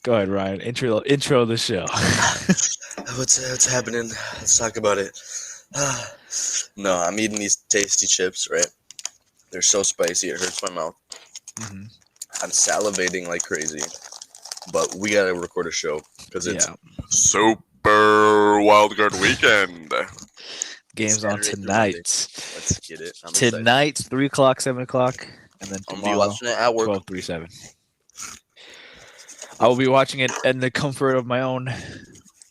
Go ahead, Ryan. Intro the show. What's happening? Let's talk about it. No, I'm eating these tasty chips, right? They're so spicy, it hurts my mouth. hmm I'm salivating like crazy, but we gotta record a show because it's Yeah. Super Wildcard Weekend. Games on Saturday through Monday. tonight. Let's get it. I'm excited. Tonight, 3 o'clock, 7 o'clock, and then I'm gonna be tomorrow, watching it at work. 12, 3, 7. I will be watching it in the comfort of my own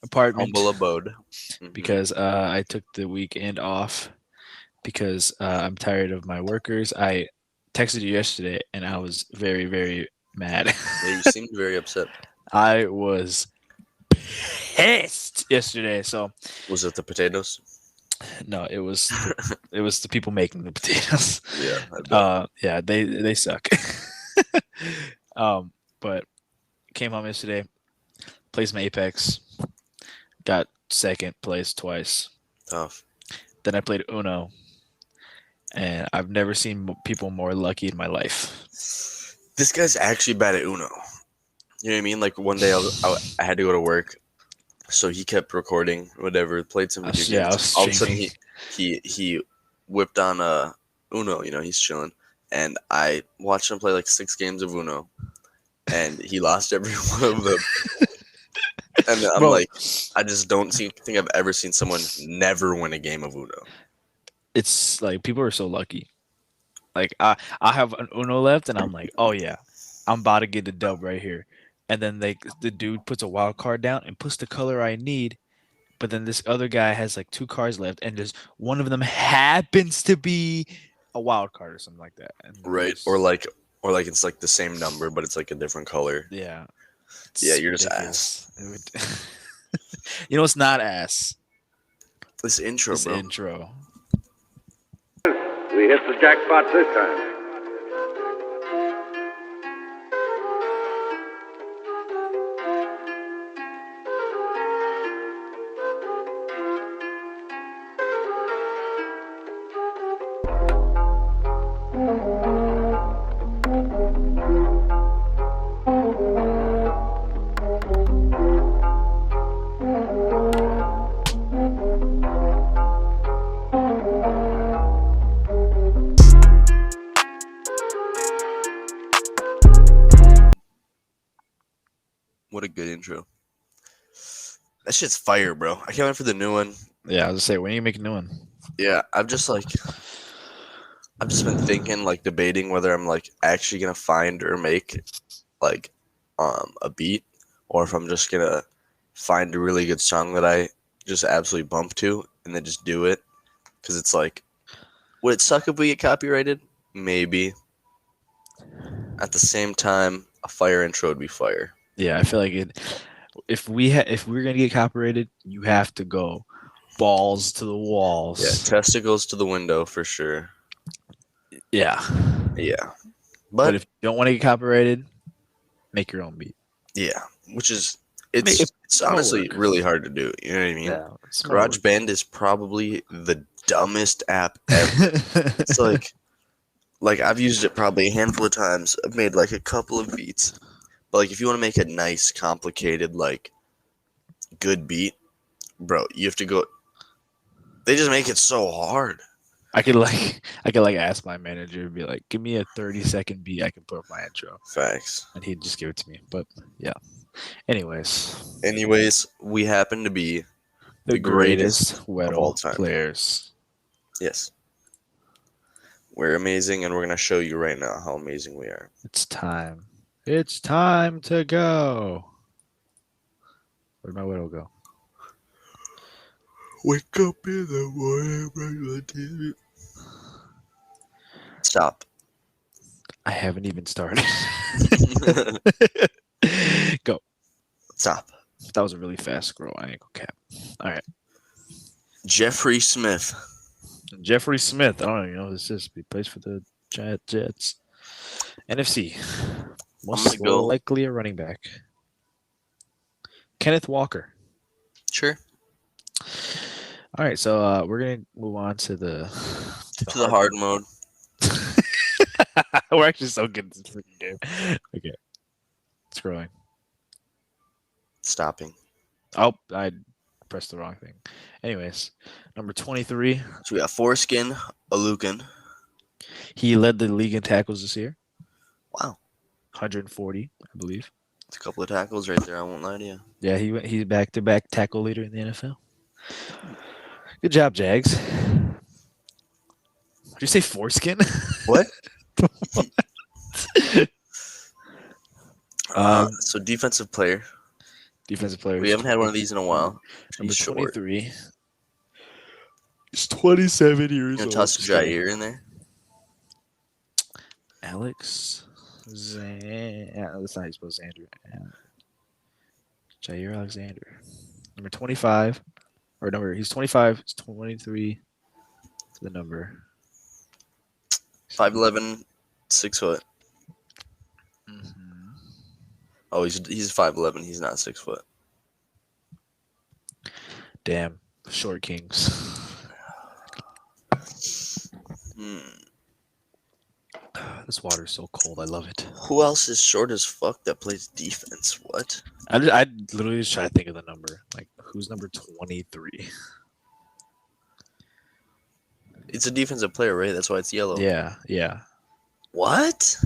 apartment Humble abode. because I took the weekend off because I'm tired of my workers. I texted you yesterday, and I was very, very mad. Yeah, you seemed very upset. I was pissed yesterday. So Was it the potatoes? no, it was the people making the potatoes. Yeah, I bet. Yeah, they suck. But came home yesterday, played some Apex, got second place twice. Tough. Then I played Uno, and I've never seen people more lucky in my life. This guy's actually bad at Uno. You know what I mean? Like one day I had to go to work, so he kept recording, whatever, played some video Yeah, I games. was All of a sudden streaming. he whipped on Uno. You know, he's chilling, and I watched him play like 6 games of Uno, and he lost every one of them. And I'm Bro, like, I just don't think I've ever seen someone never win a game of Uno. it's like people are so lucky. Like I have an Uno left, and I'm like, oh yeah, I'm about to get the dub right here. And then the dude puts a wild card down and puts the color I need, but then this other guy has like 2 cards left, and just one of them happens to be a wild card or something like that. And Right. Or like it's like the same number, but it's like a different color. yeah, Yeah, it's you're just ridiculous. You know, it's not ass. This intro, This bro. intro. We hit the jackpot this time. What a good intro. That shit's fire, bro. I can't wait for the new one. Yeah, I was gonna say, when you make a new one? Yeah, I've just been thinking, like debating whether I'm like actually gonna find or make like a beat, or if I'm just gonna find a really good song that I just absolutely bump to and then just do it. Cause it's like, would it suck if we get copyrighted? Maybe. At the same time, a fire intro would be fire. Yeah, I feel like it. If we're gonna get copyrighted, you have to go balls to the walls. Yeah, testicles to the window for sure. Yeah. Yeah. But But if you don't want to get copyrighted, make your own beat. yeah, which is Make it- it's honestly work. really hard to do. You know what I mean? it's GarageBand is probably the dumbest app ever. It's like I've used it probably a handful of times. I've made like a couple of beats. But like if you want to make a nice, complicated, like good beat, bro, you have to go. They just make it so hard. I could ask my manager and be like, give me a 30-second beat I can put up my intro, Facts. and he'd just give it to me. But yeah. Anyways, We happen to be the greatest of all Weddle time. players. Yes. We're amazing, and we're gonna show you right now how amazing we are. It's time. It's time to go. Where'd my Weddle go? Wake up in the morning, brush my teeth. Stop. I haven't even started. Go. Stop. That was a really fast scroll. I ain't gonna cap. All right. Jeffrey Smith. Jeffrey Smith. I don't even know who this is. He plays for the Jets. NFC. Most gonna go- likely a running back. Kenneth Walker. Sure. All right, so we're gonna move on to the hard mode. We're actually so good at this freaking game. Okay, scrolling. Stopping. Oh, I pressed the wrong thing. Anyways, number 23, So we got Foreskin, Alukin. he led the league in tackles this year, Wow. 140, I believe. It's a couple of tackles right there. I won't lie to you. Yeah, he's back-to-back tackle leader in the NFL. Good job, Jags. Did you say foreskin? What? Um, So defensive player. defensive player. We haven't had one of these in a while. Number He's short. 23. He's 27 years You know, old. toss Just kidding. Jair in there. Alex Zan. That's not how you spell Xander. Jair Alexander. Number 25. Or number, he's 25. He's 23. The number. 5'11", 6 foot. Mhm. Oh, he's 5'11". He's not 6 foot. Damn. Short Kings. Hmm. This water is so cold. I love it. Who else is short as fuck that plays defense? What? I literally just try to think of the number. Like, who's number 23? It's a defensive player, right? That's why it's yellow. Yeah. What?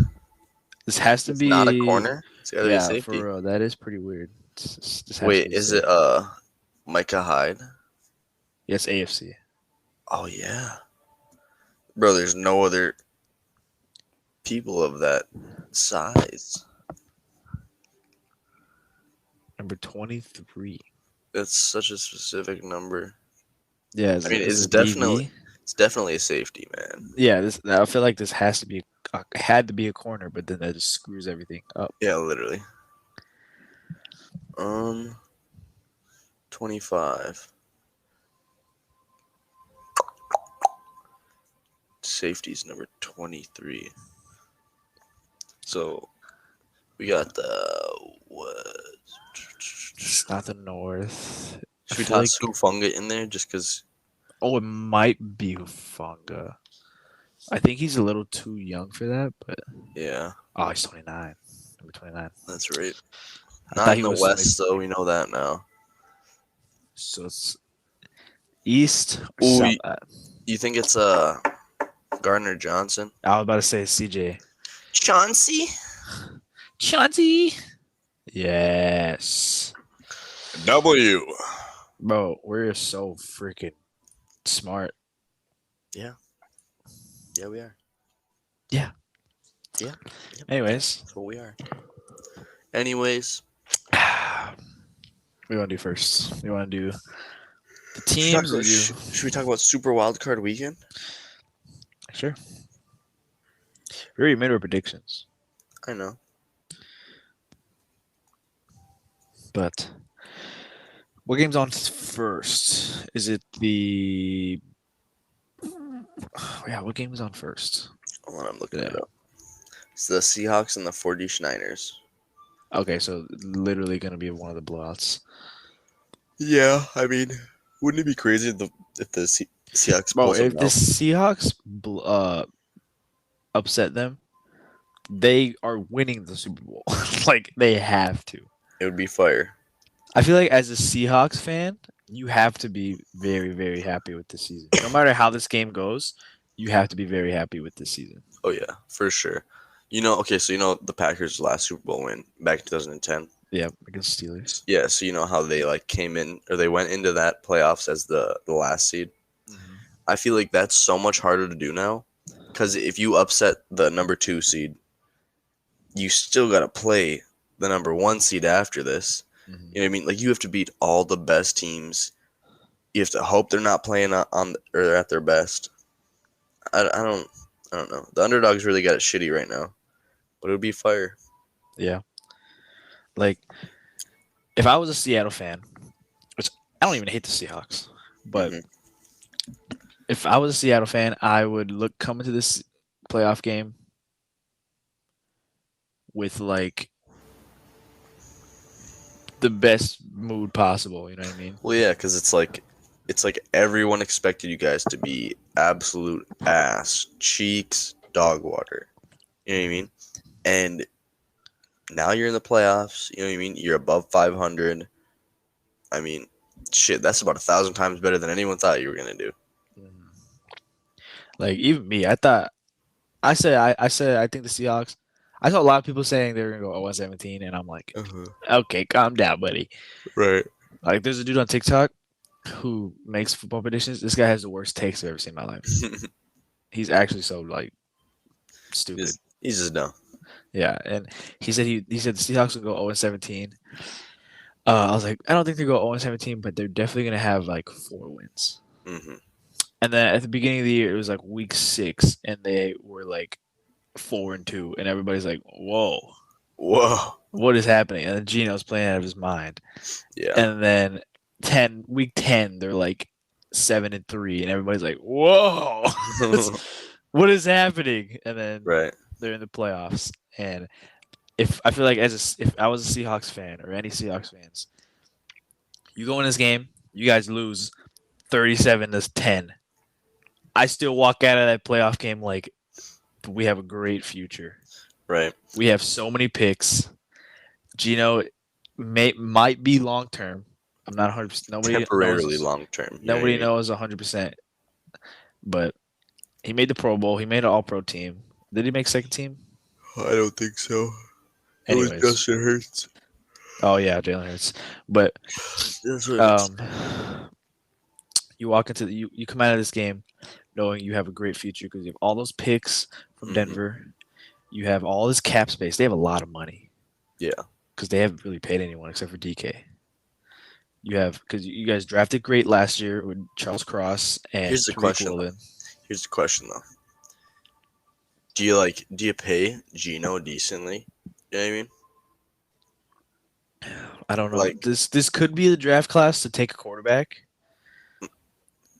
This has to It's be not a corner. It's gotta be a Yeah, safety. for real. That is pretty weird. This has to Wait, be is safe. it Micah Hyde? Yes, AFC. Oh yeah, bro. There's no other people of that size. Number 23. That's such a specific number. Yeah, I mean, it's it's a definitely DB. it's definitely a safety, man. Yeah, I feel like this has to be had to be a corner, but then that just screws everything up. Yeah, literally. 25. Safety's number 23. So we got the what? It's not the North. Should we I feel toss Hufunga in there just because? Oh, it might be Hufanga. I think he's a little too young for that, but Yeah, oh, he's 29. Number 29. that's right. I Not thought in he the was West, 23. though. We know that now. So it's East or Ooh, South. You think it's Gardner Johnson? I was about to say CJ. Chauncey? Chauncey. Yes. W. Bro, we're so freaking smart. Yeah, we are. Yeah. Yeah. Anyways. That's what we are. Anyways. What do you want to do first? We want to do the Should teams. should we talk about Super Wildcard Weekend? Sure. We already made our predictions, I know. but what game's on first? Is it the? Yeah, what game is on first? Hold on, I'm looking it Yeah. up. It's the Seahawks and the 49ers. Okay, so literally gonna be one of the blowouts. Yeah, I mean, wouldn't it be crazy if the Seahawks Bro, pulls them if the out? Seahawks upset them, they are winning the Super Bowl. Like they have to. It would be fire. I feel like as a Seahawks fan, you have to be very, very happy with this season. No matter how this game goes, you have to be very happy with this season. Oh yeah, for sure. Okay, so the Packers' last Super Bowl win back in 2010. Yeah, against Steelers. Yeah, so you know how they came in or they went into that playoffs as the last seed. I feel like that's so much harder to do now because if you upset the number 2 seed, you still got to play the number 1 seed after this. You know what I mean? Like you have to beat all the best teams. You have to hope they're not playing on or at their best. I don't know. The underdogs really got it shitty right now, but it would be fire. Yeah. Like, if I was a Seattle fan, which I don't even hate the Seahawks, but if I was a Seattle fan, I would come into this playoff game with like the best mood possible. You know what I mean? Well, yeah, because it's like everyone expected you guys to be absolute ass cheeks, dog water. You know what I mean? And now you're in the playoffs. You know what I mean? You're above 500. I mean, shit, that's about 1,000 times better than anyone thought you were gonna do. Mhm. Like even me, I said I think the Seahawks. I saw a lot of people saying they were gonna go 0-17, and I'm like, Uh-huh. okay, calm down, buddy. Right. Like there's a dude on TikTok who makes football predictions. This guy has the worst takes I've ever seen in my life. He's actually so like stupid. He's just dumb. Yeah, and he said the Seahawks will go 0-17. I was like, I don't think they go 0-17, but they're definitely gonna have like 4 wins. Hmm. And then at the beginning of the year, it was like week 6, and they were like 4-2, and everybody's like, "Whoa, Whoa. what is happening?" And then Gino's playing out of his mind. Yeah. And then week 10, they're like 7-3, and everybody's like, "Whoa, what is happening?" And then Right. they're in the playoffs. And if I feel like if I was a Seahawks fan or any Seahawks fans, you go in this game, you guys lose 37-10. I still walk out of that playoff game like we have a great future. Right. We have so many picks. Gino might be long term. I'm not 100%. Nobody Temporarily knows. long term. Nobody knows 100%. But he made the Pro Bowl. He made an All Pro team. Did he make second team? I don't think so. Anyways. It was Justin Hurts. Oh yeah, Jalen Hurts. But That's what it is. you walk into you come out of this game knowing you have a great future because you have all those picks from Mhm. Denver. You have all this cap space. They have a lot of money. Yeah. Because they haven't really paid anyone except for DK. You have because you guys drafted great last year with Charles Cross and Here's the Tariq question. Woolen. Here's the question though. Do you pay Gino decently? You know what I mean? I don't know. Like- This could be the draft class to take a quarterback,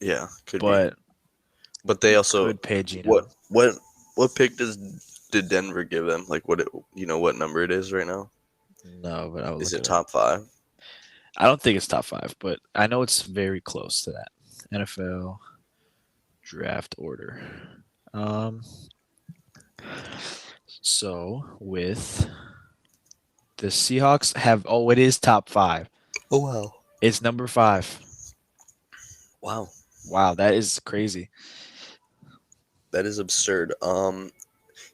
Yeah, could but be. But they also could pay Gino. what pick did Denver give them? Like what what number it is right now? No, but I will Is look it it up. top 5? I don't think it's top 5, but I know it's very close to that. NFL draft order. So with the Seahawks it is top 5. Oh wow. It's number 5. Wow. Wow, that is crazy. That is absurd.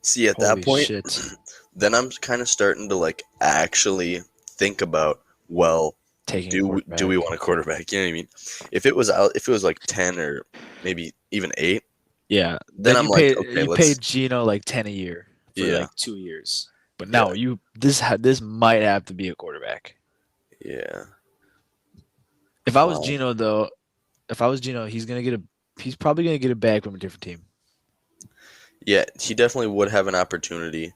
See at Holy that point shit. then I'm kind of starting to like actually think about, well, Taking a do quarterback. we want a quarterback? You know what I mean? If it was like 10 or maybe even 8, Yeah. then I'm you like, pay, okay, you let's paid Gino like 10 a year for Yeah. like 2 years. But no, this might have to be a quarterback. Yeah. If I was Wow. Gino though, he's probably gonna get a bag from a different team. Yeah, he definitely would have an opportunity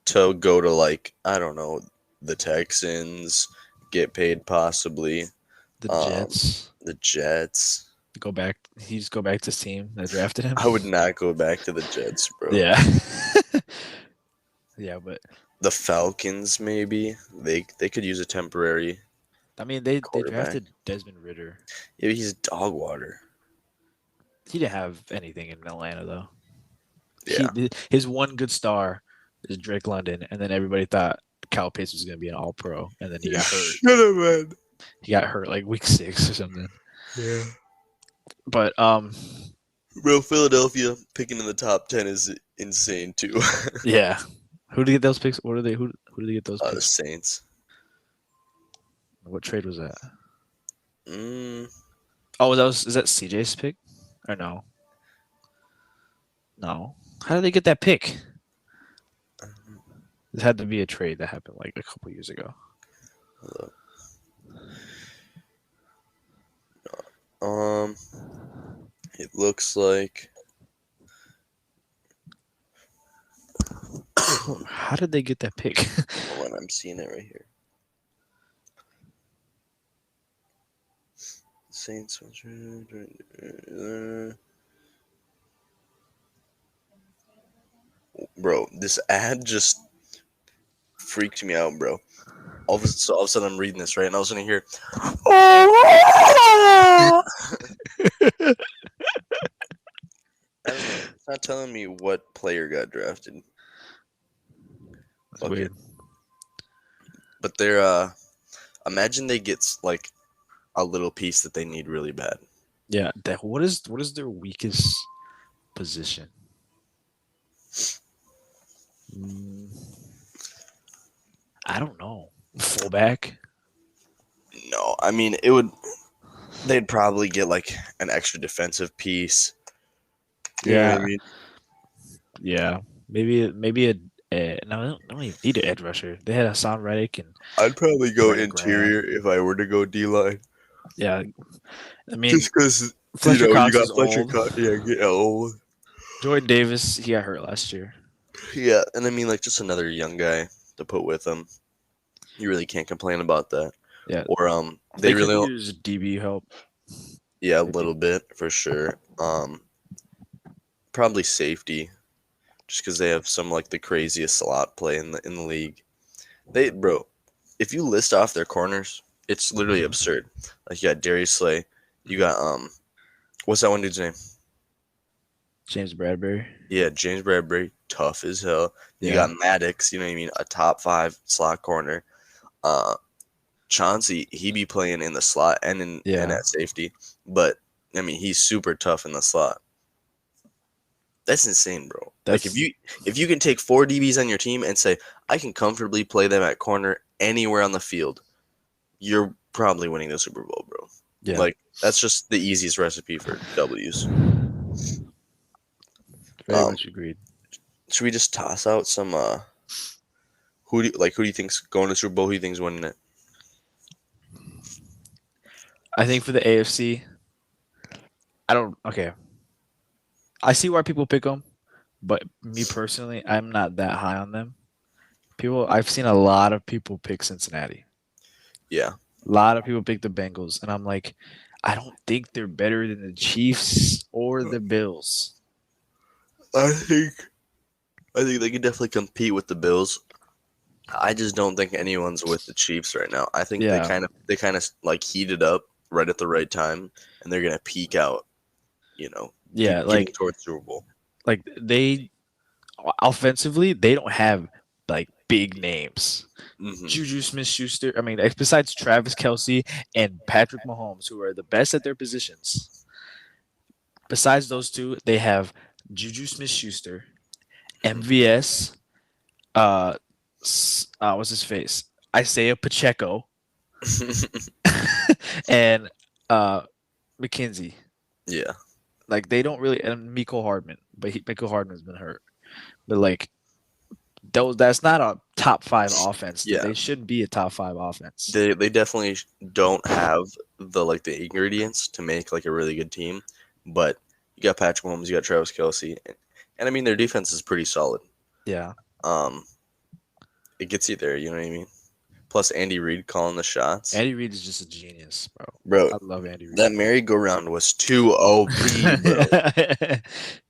to go to like, I don't know, the Texans, get paid possibly, The Um, Jets the Jets. he just go back to his team that drafted him. I would not go back to the Jets, bro. Yeah. Yeah, but The Falcons maybe. They could use a temporary. I mean they Quarterback. drafted Desmond Ritter. Yeah, he's dog water. He didn't have anything in Atlanta though. Yeah. His one good star is Drake London, and then everybody thought Kyle Pitts was going to be an All Pro, and then he got hurt. Shut up, man. He got hurt like week 6 or something. Yeah. But Bro, Philadelphia picking in the top 10 is insane too. yeah, who did he get those picks? What are they? Who did he get those The picks? Saints. What trade was that? Mm, Oh, is that CJ's pick or no? No. How did they get that pick? It had to be a trade that happened like a couple years ago. hold up. It looks like How did they get that pick? hold on, I'm seeing it right here. Saints. Bro, this ad just freaked me out, bro. All of a sudden, I'm reading this right, and I was gonna hear. I don't know. It's not telling me what player got drafted. That's Okay. weird. But they're imagine they get like a little piece that they need really bad. Yeah. That what is their weakest position? Mm, I don't know. Fullback. No, I mean it would. They'd probably get like an extra defensive piece. You know what I Yeah. mean? Yeah. Maybe a no. They don't even need an edge rusher. They had Hassan Reddick and I'd probably go Brandon Graham. interior if I were to go D line, Yeah. I mean, just because Fletcher you Cox got is Fletcher old. Cox. Yeah, get old. Jordan Davis, he got hurt last year. Yeah, and I mean like just another young guy to put with them. You really can't complain about that. Yeah. Or they They could really don't, use DB help. yeah, a Maybe. little bit for sure. Probably safety, just because they have some like the craziest slot play in the league. They bro, if you list off their corners, it's literally absurd. Like you got Darius Slay, you got what's that one dude's name? James Bradbury. Yeah, James Bradbury, tough as hell. You Yeah. got Maddox, you know what I mean, a top 5 slot corner. Uh, Chauncey, he be playing in the slot and Yeah. at safety, but I mean he's super tough in the slot. That's insane, bro. Like That's if you can take 4 DBs on your team and say I can comfortably play them at corner anywhere on the field, you're probably winning the Super Bowl, bro. yeah. Like that's just the easiest recipe for W's. Very much agreed. Should we just toss out some who do you think's going to Super Bowl? Who do you think's winning it? I think for the AFC, I don't. Okay, I see why people pick them, but me personally, I'm not that high on them. I've seen a lot of people pick Cincinnati. Yeah. A lot of people pick the Bengals, and I'm like, I don't think they're better than the Chiefs or the Bills. I think I think they can definitely compete with the Bills. I just don't think anyone's with the Chiefs right now. I think Yeah, they kind of like heated up right at the right time, and they're gonna peak out. You know, yeah, getting towards Super Bowl. like they offensively, they don't have like big names. Hmm. Juju Smith-Schuster. I mean, besides Travis Kelsey and Patrick Mahomes, who are the best at their positions. Besides those two, they have Juju Smith-Schuster, MVS. What's his face? Isaiah Pacheco and McKenzie. Yeah, Like they don't really, and Miko Hardman, but Miko Hardman's been hurt. But like those, that's not a top 5 offense. yeah. They shouldn't be a top 5 offense. They definitely don't have the ingredients to make like a really good team, but you got Patrick Mahomes, you got Travis Kelsey, and I mean their defense is pretty solid. Yeah, Um, it gets you there. You know what I mean? Plus Andy Reid calling the shots, Andy Reid is just a genius, bro. bro. I love Andy Reid. That merry-go-round was too OP, bro.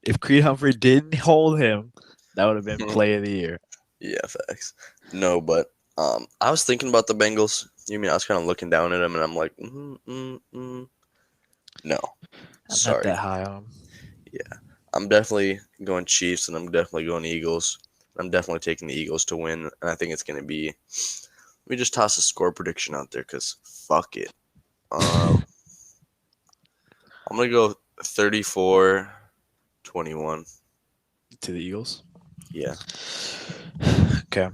If Creed Humphrey didn't hold him, that would have been Mhm. play of the year. Yeah, facts. No, but I was thinking about the Bengals. You mean I was kind of looking down at them, and I'm like, no, I'm not sorry. that high on him. I'm definitely going Chiefs, and I'm definitely going Eagles. I'm definitely taking the Eagles to win, and I think it's going to be. Let me just toss a score prediction out there, cause fuck it. I'm gonna go 34-21. To the Eagles. Yeah. Okay.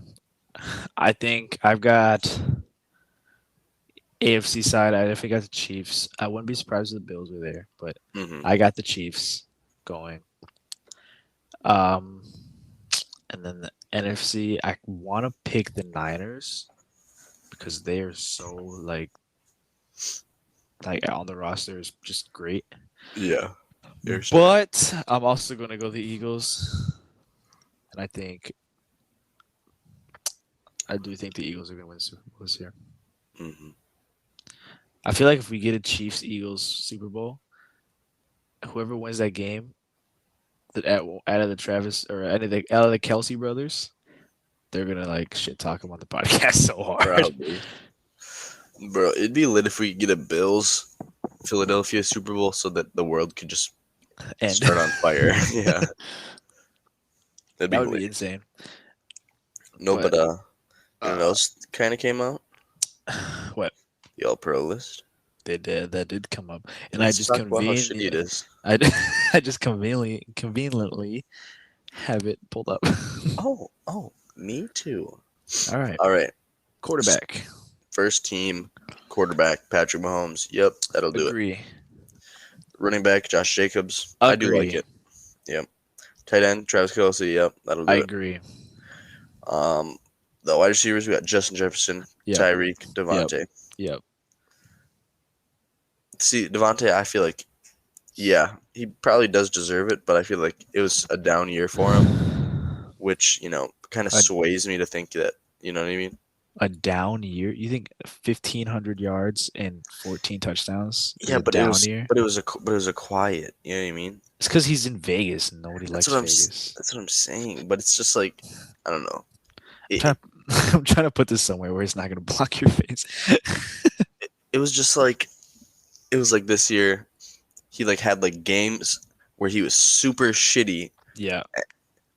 I think I've got AFC side. I definitely got the Chiefs. I wouldn't be surprised if the Bills were there, but Hmm. I got the Chiefs going. Um, and then the NFC, I want to pick the Niners because they are so like on the roster is just great. Yeah. But I'm also going to go the Eagles, and I do think the Eagles are going to win Super Bowl this year. Hmm. I feel like if we get a Chiefs Eagles Super Bowl, whoever wins that game, out of the Travis or out of the Kelsey brothers, they're gonna like shit talk him on the podcast so hard. Probably. Bro, it'd be lit if we could get a Bills Philadelphia Super Bowl so that the world could just And start on fire. Yeah. That'd be that would lit. be insane. No, but you know what uh, else kind of came out? What? The All Pro list. They did. That did come up, and I Let's just talk about how shitty it conveniently, is. I, I just conveniently have it pulled up. Oh, me too. All right, All right. quarterback. First team quarterback, Patrick Mahomes. Yep, that'll do it. Agree. Running back, Josh Jacobs. I do like Agree. it. Yep. Tight end, Travis Kelce. Yep, that'll I do it. agree. Um, the wide receivers, we got Justin Jefferson, Yep. Tyreek, Devontae. Yep. See, Devontae, I feel like, yeah, he probably does deserve it, but I feel like it was a down year for him, which, kind of A, sways me to think that, you know what I mean? a down year. You think 1,500 yards and 14 touchdowns is Yeah, a down year? but it was a quiet, you know what I mean? It's because he's in Vegas and nobody That's likes what Vegas. that's what I'm saying, but it's just like, I don't know. I'm It, trying, I'm trying to put this somewhere where it's not going to block your face. it was just like, it was like this year, he like had like games where he was super shitty, Yeah.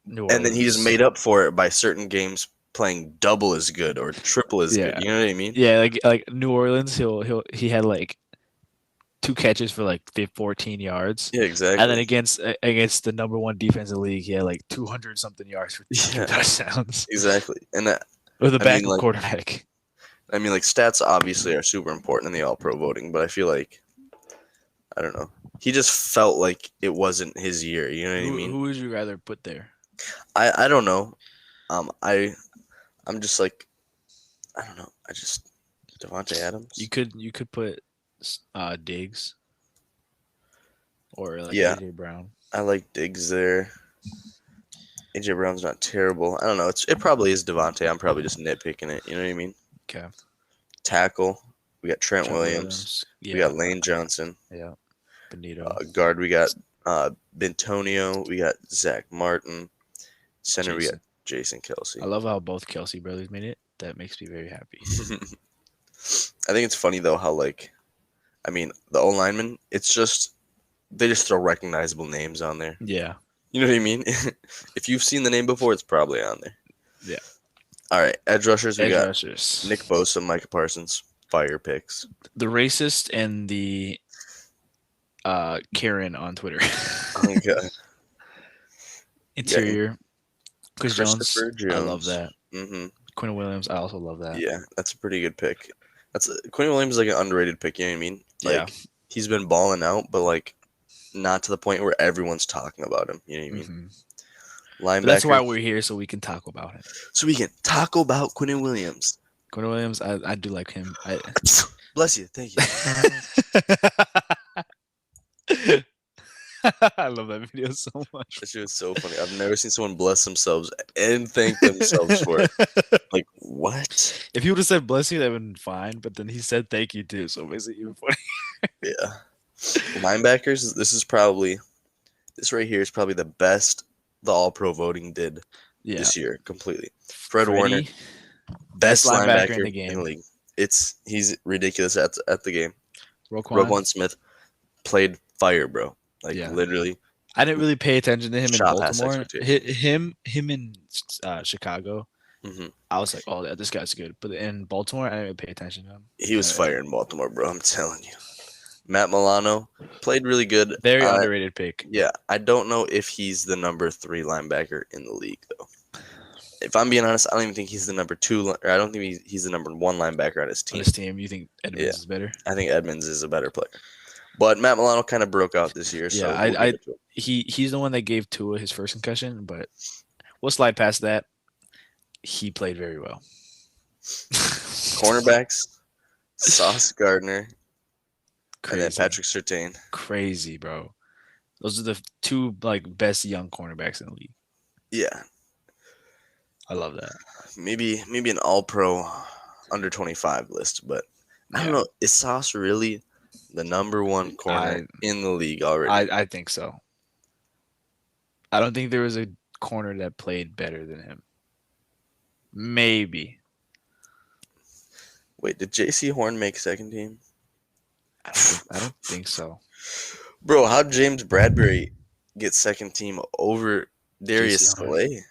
New and then he just Orleans. made up for it by certain games playing double as good or triple as good. Yeah. You know what I mean? Yeah, like New Orleans, he had like 2 catches for like 14 yards. Yeah, And then exactly. against the number one defense in the league, he had like 200 something yards for two Yeah, touchdowns. exactly. And With a I mean, backup like, quarterback. stats obviously are super important in the All-Pro voting, but I feel like I don't know. He just felt like it wasn't his year. You know what I mean? Who would you rather put there? I don't know. I'm just like I don't know. I just Devontae Adams. You could put Diggs or like Yeah, AJ Brown. I like Diggs there. AJ Brown's not terrible. I don't know. It probably is Devontae. I'm probably just nitpicking it. You know what I mean? Okay. Tackle. We got Trent Trent Williams. Williams. We Yeah. got Lane Johnson. Yeah. Benito. Guard. We got Bentonio. We got Zach Martin. Center. We got Jason. Jason Kelsey. I love how both Kelsey brothers made it. That makes me very happy. I think it's funny though how the O linemen. It's just they just throw recognizable names on there. Yeah. You know what I mean? If you've seen the name before, it's probably on there. Yeah. All right, edge rushers. We Edge got rushers. Nick Bosa, Micah Parsons, fire picks. The racist and the Karen on Twitter. Oh, God. Interior. Chris Jones. Christopher Jones. I love that. Mm-hmm. Quinn Williams. I also love that. Yeah, that's a pretty good pick. Quinn Williams is like an underrated pick. You know what I mean? Like, Yeah. he's been balling out, but like not to the point where everyone's talking about him. You know what I mean? Mhm. Linebacker. But that's why we're here, so we can talk about him. So we can talk about Quinn Williams. Quinn Williams, I do like him. Bless you. Thank you. I love that video so much. That shit was so funny. I've never seen someone bless themselves and thank themselves for it. Like, what? If he would have said bless you, that would have been fine. But then he said thank you too, so it makes it even funny. Yeah. Linebackers, this right here is probably the best the All-Pro voting did Yeah. this year completely. Fred Warner, Freddie, best linebacker in the in game. the league. He's ridiculous at the game. Roquan. Roquan Smith played fire, bro. Like, Yeah. literally. I didn't really pay attention to him in Shot past Baltimore. expectations. Him in Chicago. Mhm. I was like, oh, yeah, this guy's good. But in Baltimore, I didn't really pay attention to him. He was fire in Baltimore, bro. I'm telling you. Matt Milano played really good. Very underrated pick. Yeah, I don't know if he's the number 3 linebacker in the league, though. If I'm being honest, I don't even think he's the number 2. Or I don't think he's the number 1 linebacker on his On team. his team, you think Edmonds Yeah. is better? I think Edmonds is a better player. But Matt Milano kind of broke out this year. So Yeah, we'll give it to him. he's the one that gave Tua his first concussion, but we'll slide past that. He played very well. Cornerbacks, Sauce Gardner, and then Crazy. Patrick Surtain. Crazy, bro. Those are the 2 best young cornerbacks in the league. Yeah, I love that. maybe an All-Pro under 25 list, but I don't Yeah. know. Is Sauce really the number 1 corner in the league already? I think so. I don't think there was a corner that played better than him. Maybe. Wait, did J.C. Horn make second team? I don't think so. Bro, how'd James Bradbury get second team over Darius J.C. Horn. Slay?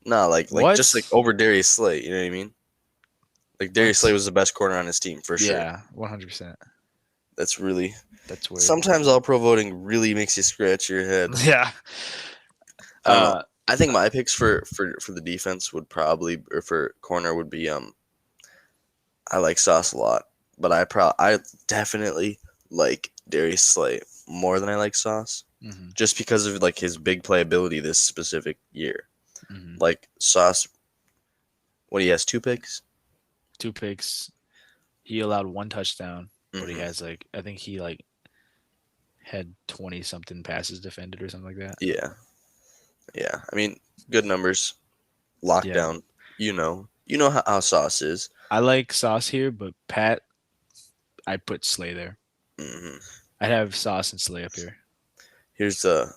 Nah, like What? just like over Darius Slay, you know what I mean? Like Darius What? Slay was the best corner on his team for sure. Yeah, 100%. That's really That's weird. sometimes all pro voting really makes you scratch your head. Yeah. I don't know. Uh, I think my picks for the defense would probably or for corner would be I like Sauce a lot, but I definitely like Darius Slay more than I like Sauce, hmm just because of like his big playability this specific year. hmm Like Sauce, what he has 2 picks. 2 picks. He allowed 1 touchdown, but he Hmm. has like I think he like had 20 something passes defended or something like that. Yeah, yeah. I mean, good numbers. Yeah. Lockdown. You know how Sauce is. I like Sauce here, but Pat, I put Slay there. Hmm. I'd have Sauce and Slay up here. Here's the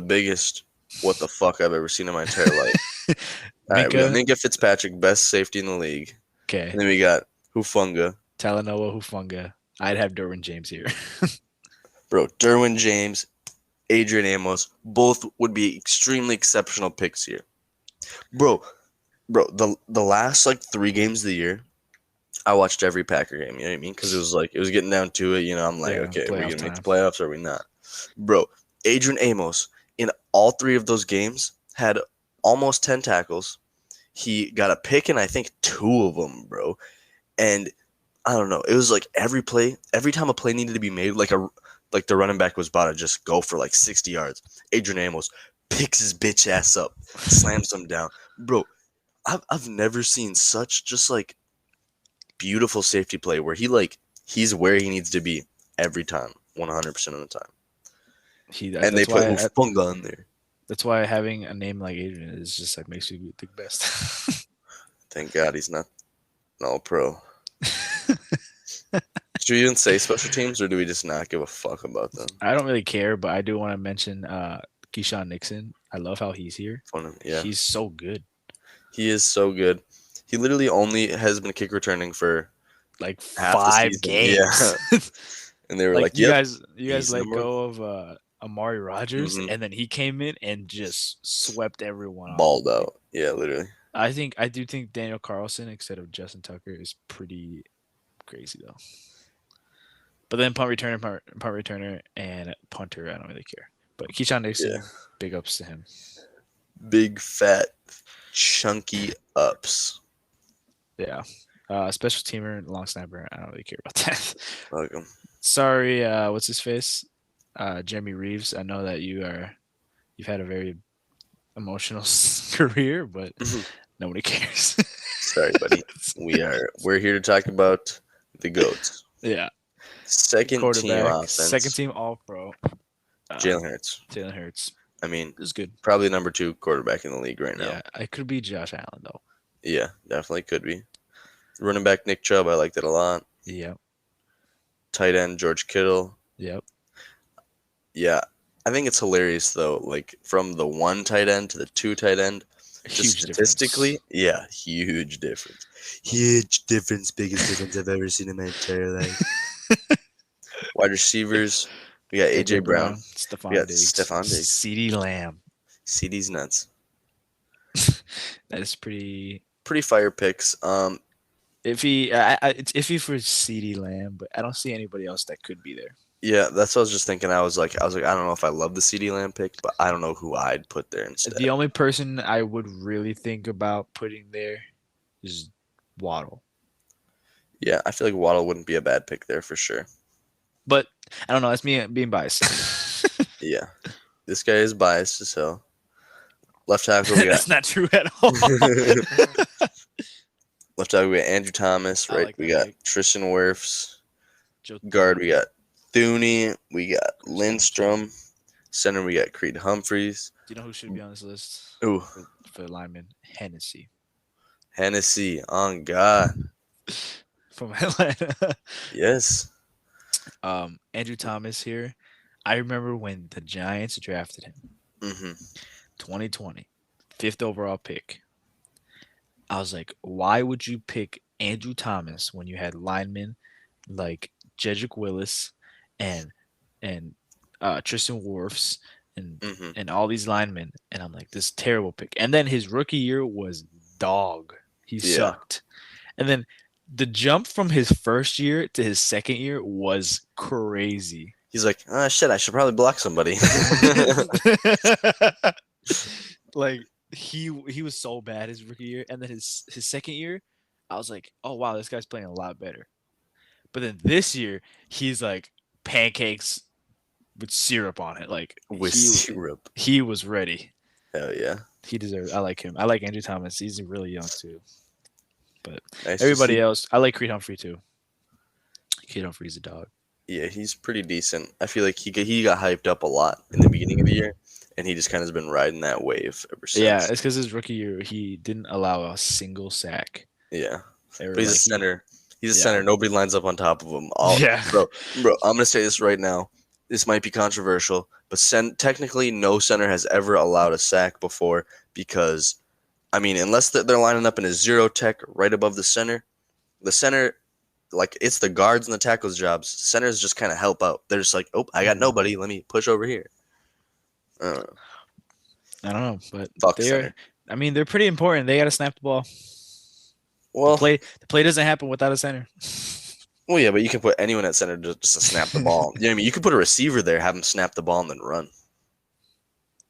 biggest what the fuck I've ever seen in my entire life. All right, we got Minka, Minka Fitzpatrick, best safety in the league, okay. and then we got Hufunga, Talanoa Hufanga. I'd have Derwin James here. bro. Derwin James, Adrian Amos, both would be extremely exceptional picks here, bro. Bro, the last like 3 games of the year, I watched every Packer game. You know what I mean? Because it was like it was getting down to it. I'm like, Yeah, okay, are we playoff gonna make the time. playoffs or are we not? Bro, Adrian Amos in all 3 of those games had almost 10 tackles. He got a pick in I think 2 of them, bro. And I don't know. It was like every play, every time a play needed to be made, like the running back was about to just go for like 60 yards. Adrian Amos picks his bitch ass up, slams him down, bro. I've never seen such just like beautiful safety play where he's where he needs to be every time, 100% of the time. And they That's put why Hufunga on there. that's why having a name like Adrian is just like makes you the best. Thank God he's not an all pro. Should we even say special teams or do we just not give a fuck about them? I don't really care, but I do want to mention Keyshawn Nixon. I love how he's here. Yeah. He's so good. He is so good. He literally only has been kick returning for Like half the 5 season. Yeah. games. And they were Like like, yep, you guys he's let number one. go of Amari Rogers, Hmm. and then he came in and just swept everyone off. Balled out. Yeah, literally. I do think Daniel Carlson instead of Justin Tucker is pretty crazy though. But then punt returner, and punter, I don't really care. But Keyshawn Yeah. Nixon, big ups to him. Big, fat, chunky ups. Yeah. Special teamer, long snapper. I don't really care about that. Welcome. Sorry, what's his face? Jeremy Reeves. I know that you've had a very emotional career, but nobody cares. Sorry, buddy. We're here to talk about the GOATs. Yeah. Second team Quarterback, second offense. team All Pro. Jalen Hurts. Jalen Hurts. I mean, This is good. probably number 2 quarterback in the league right now. Yeah, it could be Josh Allen though. Yeah, definitely could be. Running back Nick Chubb, I like that a lot. Yep. Tight end George Kittle. Yep. Yeah, I think it's hilarious though. Like from the 1 tight end to the 2 tight end, just Huge statistically, difference. yeah, huge difference. Huge difference, biggest difference I've ever seen in my entire life. Wide receivers, we got AJ Brown. We Stephon got Diggs, Stephon Diggs. CeeDee Lamb. CD's nuts. That is pretty Pretty fire picks. iffy. It's iffy for CeeDee Lamb, but I don't see anybody else that could be there. Yeah, that's what I was just thinking. I was like, I don't know if I love the CD Lamb pick, but I don't know who I'd put there instead. The only person I would really think about putting there is Waddle. Yeah, I feel like Waddle wouldn't be a bad pick there for sure. But I don't know. That's me being biased. Yeah, this guy is biased as hell. Left tackle, we got That's not true at all. left tackle, we got Andrew Thomas. I Right, like we that got pick. Tristan Wirfs. Joe Guard, we got Thuney. We got Lindstrom. Center, we got Creed Humphreys. Do you know who should be on this list Ooh, for the lineman? Hennessy Hennessy. On God, from Atlanta. yes. Andrew Thomas here. I remember when the Giants drafted him, Mm-hmm. 2020, 5th overall pick. I was like, why would you pick Andrew Thomas when you had linemen like Jedrick Willis and Tristan Wirfs Mm-hmm. and all these linemen? And I'm like, this is a terrible pick. And then his rookie year was dog. He Yeah. sucked. And then The jump from his first year to his second year was crazy. He's like, ah, shit, I should probably block somebody. Like he was so bad his rookie year, and then his second year, I was like, oh wow, this guy's playing a lot better. But then this year, he's like pancakes with syrup on it. Like With syrup. he was ready. Hell yeah. He deserves. I like him. I like Andrew Thomas. He's really young too. But Nice to everybody see. else, I like Creed Humphrey too. Creed Humphrey's a dog. Yeah, he's pretty decent. I feel like he got hyped up a lot in the beginning of the year, and he just kind of has been riding that wave ever Yeah, since. it's because his rookie year he didn't allow a single sack. Yeah. They were But he's a like, center. He's a yeah. center. Nobody lines up on top of him. All, Yeah. bro, I'm gonna say this right now. This might be controversial, but technically, no center has ever allowed a sack before because, I mean, unless they're lining up in a zero tech right above the center, like it's the guards and the tackles' jobs. Centers just kind of help out. They're just like, oh, I got nobody. Let me push over here. I don't know. I don't know, but Fuck they're. center. I mean, they're pretty important. They got to snap the ball. Well, The play doesn't happen without a center. well, yeah, but you can put anyone at center just to snap the ball. You know what I mean? You could put a receiver there, have him snap the ball, and then run.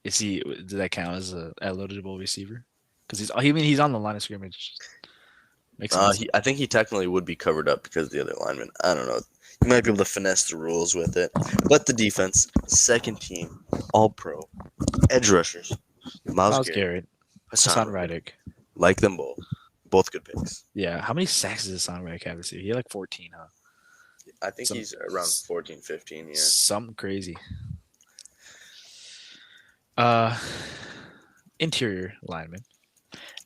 Is he? Does that count as a eligible receiver? Because he's on the line of scrimmage. Makes sense. I think he technically would be covered up because of the other lineman. I don't know. You might be able to finesse the rules with it. But the defense, second team, all pro, edge rushers, Miles Miles Garrett, Garrett, Hassan Reddick. like them both. Both good picks. Yeah, how many sacks does Hassan Reddick have this year? He had like 14, huh? I think he's around 14, 15, yeah. Something crazy. Uh, interior lineman,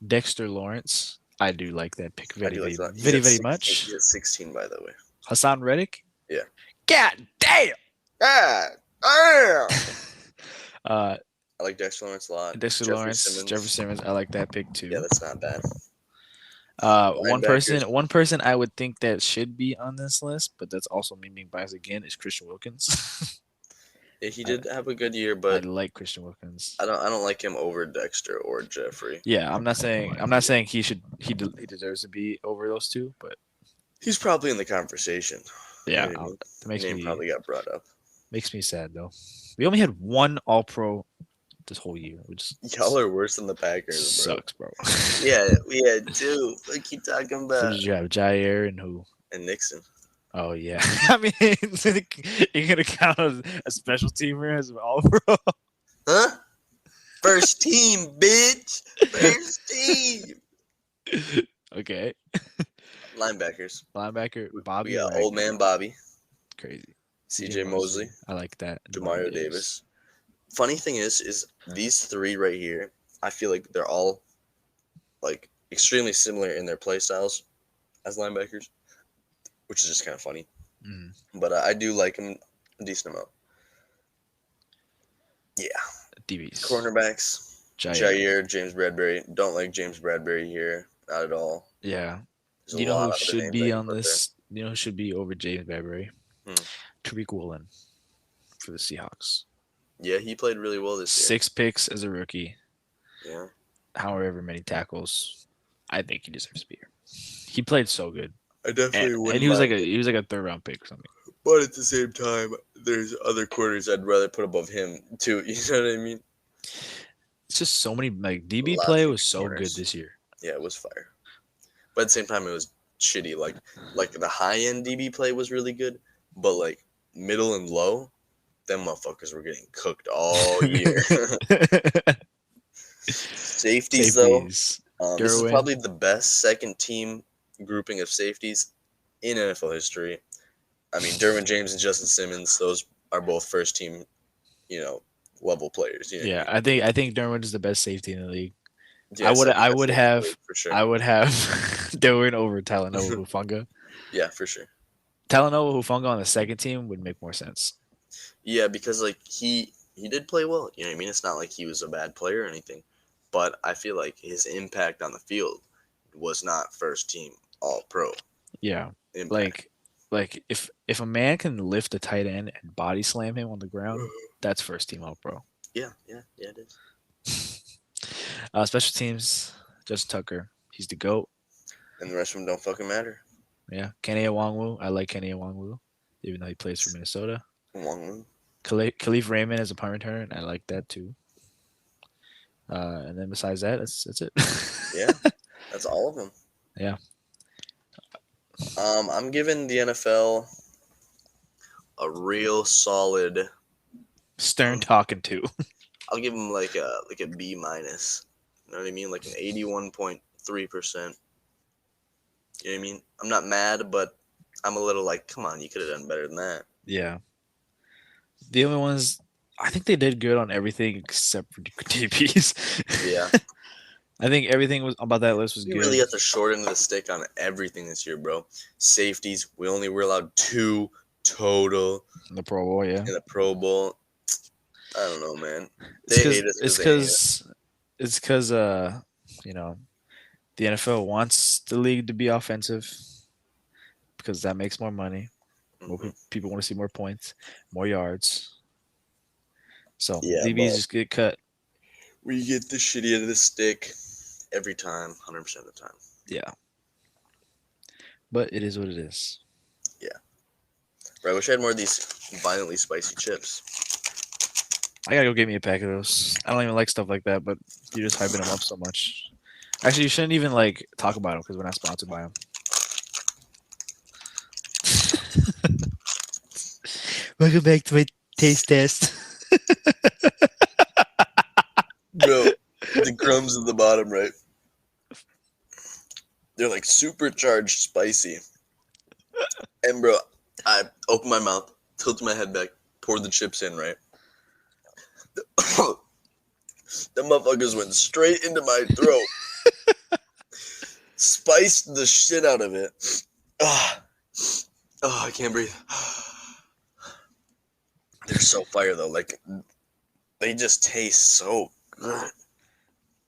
Dexter Lawrence. I do like that pick I do like that. very much. He's at 16, by the way. Hassan Reddick. Yeah. God damn. Ah, ah. Uh, I like Dexter Lawrence a lot. Dexter Jeffrey Lawrence, Simmons. Jeffrey Simmons. I like that pick too. Yeah, that's not bad. One person I would think that should be on this list, but that's also me being biased again, is Christian Wilkins. Yeah, he did have a good year, I but like Christian Wilkins. I don't like him over Dexter or Jeffrey. Yeah, I'm not saying he deserves to be over those two, but He's probably in the conversation. yeah, You know what I mean? that makes Name me probably got brought up. sad though. We only had one All Pro this whole year, which Y'all are worse than the Packers, bro. sucks, bro. Yeah, we had two. What you talking Who about? did you have? Jair and who? And Nixon. Oh yeah, I mean, you're gonna count a special teamer as an All Pro? Huh? First team, bitch. First team. Okay. Linebackers. Linebacker Bobby. We got Wagner. old man Bobby. Crazy. CJ Mosley. I like that. Demario Davis. Funny thing is these three right here, I feel like they're all like extremely similar in their play styles as linebackers, which is just kind of funny. Mm. But I do like him a decent amount. Yeah. DBs. Cornerbacks. Jair. James Bradbury. Don't like James Bradbury here. Not at all. Yeah. There's You a know lot who of should names I be can on put this? You know who should be over James Bradbury? Hmm. Tariq Woolen for the Seahawks. there. Yeah, he played really well this year. 6 picks as a rookie. Yeah. However many tackles. I think he deserves to be here. He played so good. I definitely would. And he was like a 3rd round pick or something. But at the same time, there's other corners I'd rather put above him too. You know what I mean? It's just so many like DB Lots play of was so corners. good this year. Yeah, it was fire. But at the same time, it was shitty. Like the high end DB play was really good, but like middle and low, them motherfuckers were getting cooked all year. Safeties though, this is Derwin. probably the best second team grouping of safeties in NFL history. I mean, Derwin James and Justin Simmons, those are both first team, level players. You know Yeah, what I mean? I think Derwin is the best safety in the league. Yeah, I would second best safety in the have league, for sure. I would have Derwin over Talanoa Hufanga. Yeah, for sure. Talanoa Hufanga on the second team would make more sense. Yeah, because like he did play well. You know what I mean? It's not like he was a bad player or anything, but I feel like his impact on the field was not first team All Pro. Yeah, Impact. like if a man can lift a tight end and body slam him on the ground, that's first team All Pro. Yeah, it is. Special teams, Justin Tucker, he's the GOAT. And the rest of them don't fucking matter. Yeah, Kenny Nwangwu. I like Kenny Nwangwu, even though he plays for Minnesota. Wong. Khalif Raymond as a punt returner, and I like that too. And then besides that, that's it. Yeah, that's all of them. Yeah, I'm giving the NFL a real solid. Stern Um, talking too. I'll give them like a B minus. You know what I mean? Like an 81.3%. You know what I mean? I'm not mad, but I'm a little like, come on, you could have done better than that. Yeah, the only ones I think they did good on everything except for DPS. Yeah. I think everything was about that list was We really good. got the short end of the stick on everything this year, bro. Safeties, we only were allowed 2 total The Pro Bowl, yeah. in the Pro Bowl. I don't know, man. It's They because hate us it's because they hate us. because it's because you know the NFL wants the league to be offensive because that makes more money. More Hmm. people want to see more points, more yards. So Yeah, DBs but just get cut. we get the shitty end of the stick every time, 100% of the time. Yeah, but it is what it is. Yeah. Bro, I wish I had more of these violently spicy chips. I gotta go get me a pack of those. I don't even like stuff like that, but you're just hyping them up so much. Actually, you shouldn't even like talk about them because we're not sponsored by them. Welcome back to my taste test. Bro, the crumbs at the bottom, right? They're like supercharged spicy. And bro, I open my mouth, tilt my head back, pour the chips in, right? The motherfuckers went straight into my throat. Spiced the shit out of it. Ah. Oh, I can't breathe. They're so fire though. Like they just taste so good.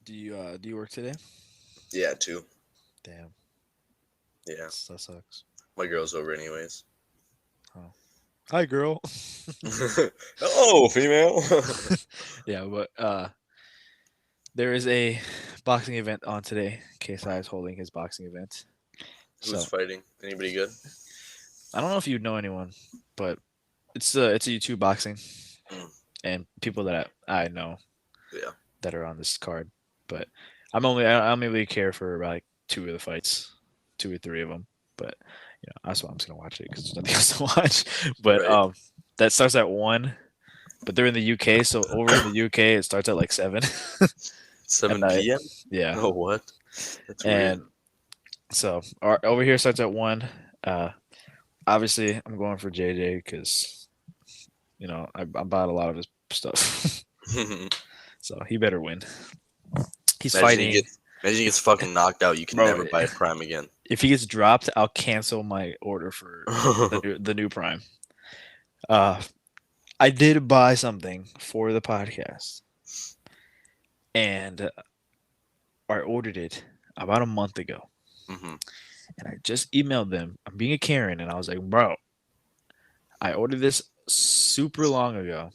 Do you work today? Yeah, too. Damn, Yeah. that sucks. My girl's over anyways. Oh. Hi, girl. Oh, female. Yeah, but there is a boxing event on today. KSI is holding his boxing event. Who's So fighting? Anybody good? I don't know if you know anyone, but it's a YouTube boxing Mm. and people that I know Yeah. that are on this card. But I only really care for like two of the fights, two or three of them. But that's why I'm just gonna watch it because there's nothing else to watch. But Right. that starts at 1. But they're in the UK, so over in the UK it starts at like 7 at 7 night. p.m. Yeah, Oh, what? That's weird. and so over here starts at 1. Uh, obviously I'm going for JJ because I bought a lot of his stuff, so he better win. He's Imagine he fighting, gets. Imagine he gets fucking knocked out. You can bro. never buy a Prime again. If he gets dropped, I'll cancel my order for the new Prime. Uh, I did buy something for the podcast, and I ordered it about a month ago, Hmm. and I just emailed them. I'm being a Karen, and I was like, bro, I ordered this super long ago,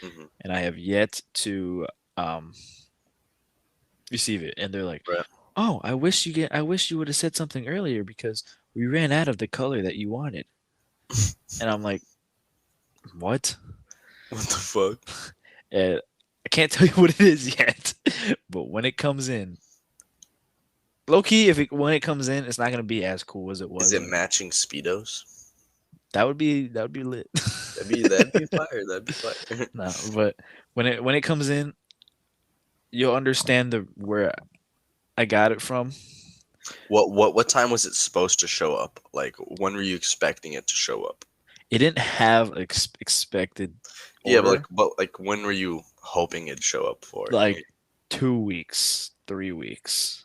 Hmm. and I have yet to um, receive it. And they're like, Right. oh, I wish you would have said something earlier because we ran out of the color that you wanted. And I'm like, what? What the fuck? And I can't tell you what it is yet, but when it comes in, low key, when it comes in, it's not gonna be as cool as it Is was. it matching speedos? That would be lit. That'd be fire. That'd be fire. No, but when it comes in, you'll understand the where I got it from. What time was it supposed to show up? Like when were you expecting it to show up? It didn't have expected Yeah, order, but like when were you hoping it'd show up for? like 2 weeks, 3 weeks.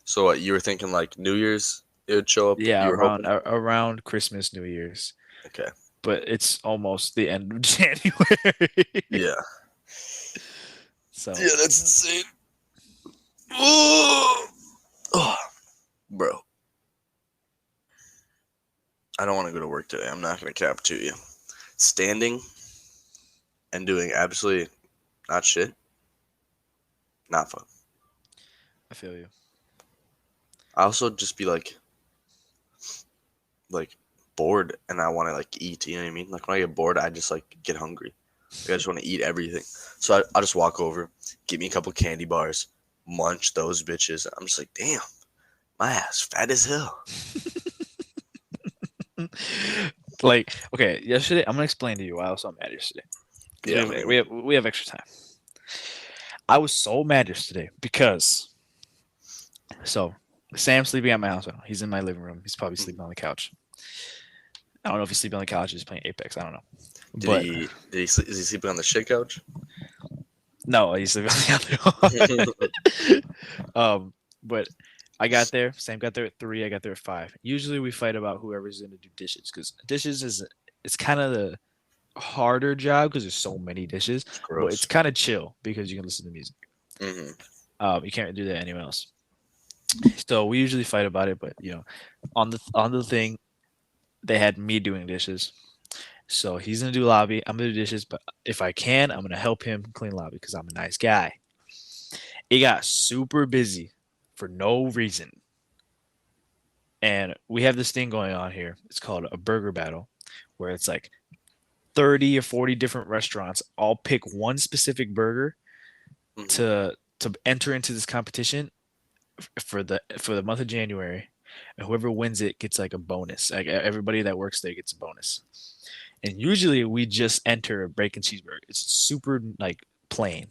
So what, you were thinking like New Year's it would show up? Yeah, You were hoping? around Christmas, New Year's. Okay. But it's almost the end of January. Yeah. So Yeah, that's insane. Oh, bro. I don't want to go to work today. I'm not going to cap to you. Standing and doing absolutely not shit. Not fun. I feel you. I also just be like, like bored and I want to like eat. You know what I mean? Like when I get bored, I just like get hungry. Like I just want to eat everything. So I'll just walk over, get me a couple candy bars, munch those bitches. I'm just like, damn, my ass fat as hell. Like, okay, yesterday I'm gonna explain to you why I was so mad yesterday because Yeah. we have extra time. I was so mad yesterday because so Sam's sleeping at my house right now. He's in my living room. He's probably sleeping on the couch. I don't know if he's sleeping on the couch or he's playing Apex. I don't know. Did But he sleep, is he sleeping on the shit couch? no, he's sleeping on the other one. But I got there. Sam got there at 3. I got there at 5. Usually we fight about whoever's going to do dishes because dishes is it's kind of the harder job because there's so many dishes, It's but it's gross. kind of chill because you can listen to music. Hmm. You can't do that anywhere else. So we usually fight about it, but on the thing they had me doing dishes. So he's gonna do lobby. I'm gonna do dishes, but if I can, I'm gonna help him clean lobby because I'm a nice guy. It got super busy for no reason, and we have this thing going on here. It's called a burger battle, where it's like 30 or 40 different restaurants all pick one specific burger Hmm. to enter into this competition for the month of January, and whoever wins it gets like a bonus. Like everybody that works there gets a bonus. And usually we just enter a bacon cheeseburger. It's super like plain,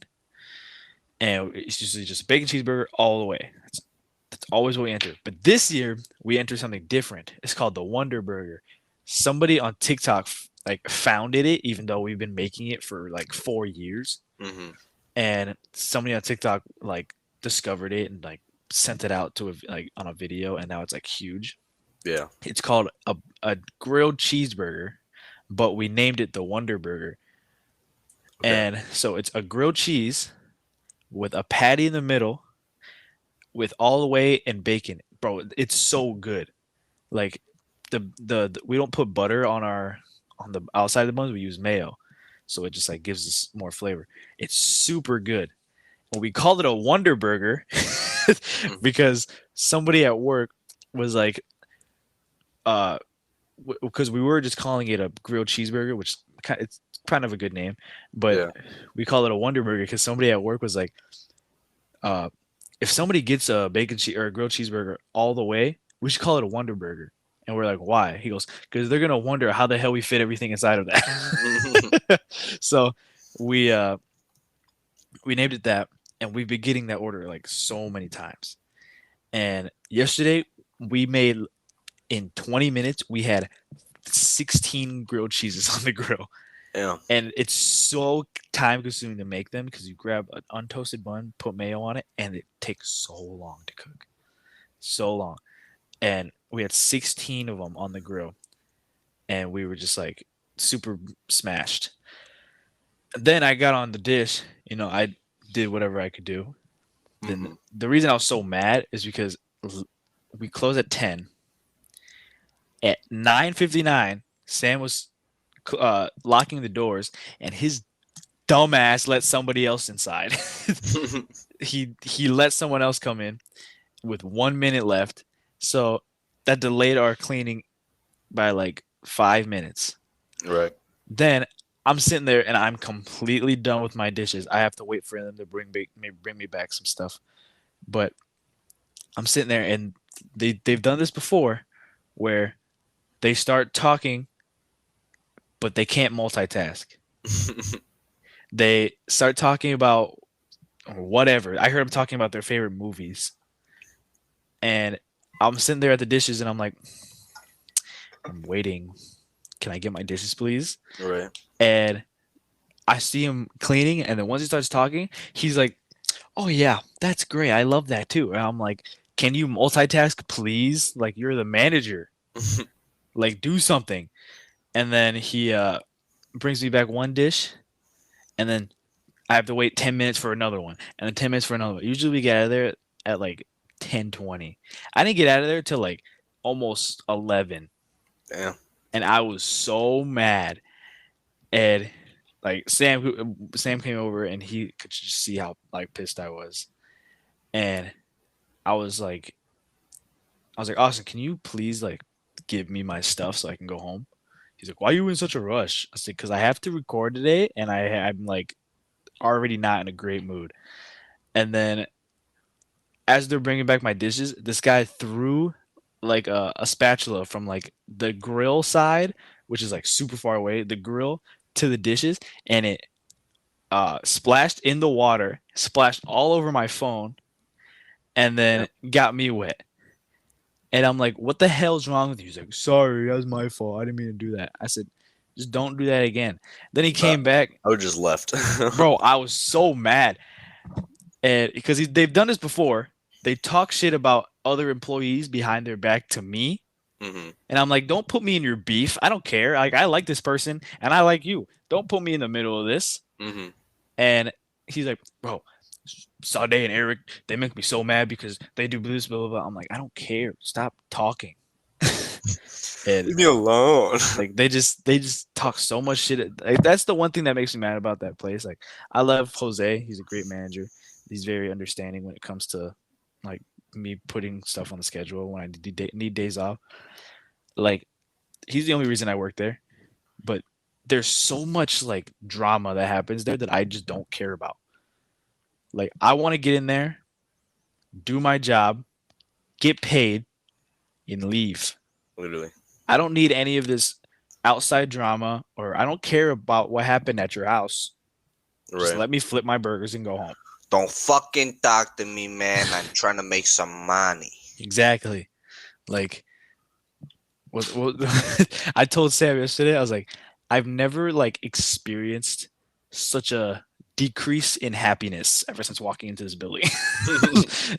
and it's usually just a bacon cheeseburger all the way. That's always what we enter. But this year we enter something different. It's called the Wonder Burger. Somebody on TikTok like founded it, even though we've been making it for like 4 years. Hmm. And somebody on TikTok like discovered it and like sent it out to like on a video, and now it's like huge. Yeah. It's called a grilled cheeseburger, but we named it the Wonder Burger. Okay. And so it's a grilled cheese with a patty in the middle with all the way and bacon. Bro, it's so good. Like the we don't put butter on our on the outside of the buns, we use mayo. So it just like gives us more flavor. It's super good. Well, we called it a Wonder Burger Mhm. because somebody at work was like, uh, because we were just calling it a grilled cheeseburger, which it's kind of a good name, but Yeah. we call it a Wonder Burger because somebody at work was like, uh, if somebody gets a bacon cheese or a grilled cheeseburger all the way, we should call it a Wonder Burger. And we're like, why? He goes, because they're gonna wonder how the hell we fit everything inside of that. So we uh we named it that, and we've been getting that order like so many times. And yesterday we made in 20 minutes we had 16 grilled cheeses on the grill, Yeah. and it's so time consuming to make them because you grab an untoasted bun, put mayo on it, and it takes so long to cook, so long. And we had 16 of them on the grill, and we were just like super smashed. Then I got on the dish, I did whatever I could do. Then Hmm. the reason I was so mad is because we closed at 10. At 9:59, Sam was locking the doors, and his dumbass let somebody else inside. He let someone else come in with 1 minute left, so that delayed our cleaning by like 5 minutes. Right. Then I'm sitting there and I'm completely done with my dishes. I have to wait for them to bring me back some stuff, but I'm sitting there and they've done this before, where they start talking but they can't multitask. They start talking about whatever. I heard them talking about their favorite movies, and I'm sitting there at the dishes, and I'm like, I'm waiting. Can I get my dishes, please? Right. And I see him cleaning, and then once he starts talking, he's like, "Oh yeah, that's great. I love that too." And I'm like, "Can you multitask, please? Like you're the manager. Like do something." And then he brings me back one dish, and then I have to wait 10 minutes for another one, and then 10 minutes for another one. Usually we get out of there at like 10:20. I didn't get out of there till like almost 11, Damn. and I was so mad. And like Sam came over and he could just see how like pissed I was. And I was like Austin, can you please like give me my stuff so I can go home. He's like, "Why are you in such a rush?" I said, "Because I have to record today, and I'm like already not in a great mood." And then as they're bringing back my dishes, this guy threw like a spatula from like the grill side, which is like super far away, the grill to the dishes, and it splashed in the water, splashed all over my phone, and then Yep. got me wet. And I'm like, "What the hell's wrong with you?" He's like, "Sorry, that was my fault. I didn't mean to do that." I said, "Just don't do that again." Then he Uh, came back, I would just left. bro. I was so mad, and because they've done this before, they talk shit about other employees behind their back to me, hmm and I'm like, "Don't put me in your beef. I don't care. Like I like this person, and I like you. Don't put me in the middle of this." hmm And he's like, "Bro, Sade and Eric, they make me so mad because they do this, blah blah blah." I'm like, "I don't care. Stop talking." And Leave me alone. like they just talk so much shit. Like, that's the one thing that makes me mad about that place. Like I love Jose. He's a great manager. He's very understanding when it comes to like me putting stuff on the schedule when I need days off. Like he's the only reason I work there. But there's so much like drama that happens there that I just don't care about. Like I want to get in there, do my job, get paid, and leave. Literally. I don't need any of this outside drama, or I don't care about what happened at your house. Just Right. let me flip my burgers and go home. Don't fucking talk to me, man. I'm trying to make some money. Exactly. Like what I told Sam yesterday, I was like, I've never like experienced such a decrease in happiness ever since walking into this building.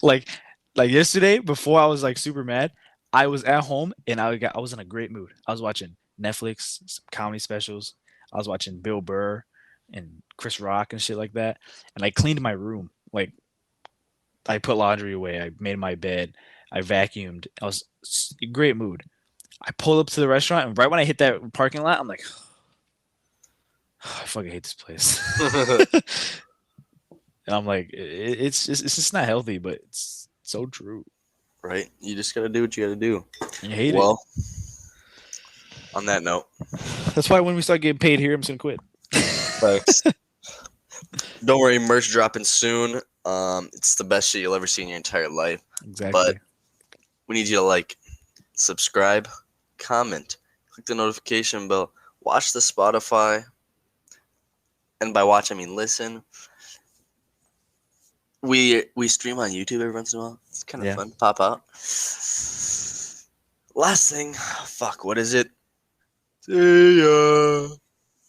like like yesterday, before I was like super mad, I was at home and I was in a great mood. I was watching Netflix, some comedy specials. I was watching Bill Burr and Chris Rock and shit like that. And I cleaned my room. Like I put laundry away. I made my bed. I vacuumed. I was in great mood. I pulled up to the restaurant, and right when I hit that parking lot, I'm like, I fucking hate this place. And I'm like, it's just not healthy, but it's so true. Right? You just gotta do what you gotta do. And you hate it. Well, on that note, That's why when we start getting paid here, I'm just gonna quit. thanks. Don't worry, merch dropping soon. It's the best shit you'll ever see in your entire life. Exactly. But we need you to like, subscribe, comment, click the notification bell, watch the Spotify, and by watch I mean listen. We stream on YouTube every once in a while. It's kind of Yeah. fun. Pop out. Last thing, fuck, what is it? See ya.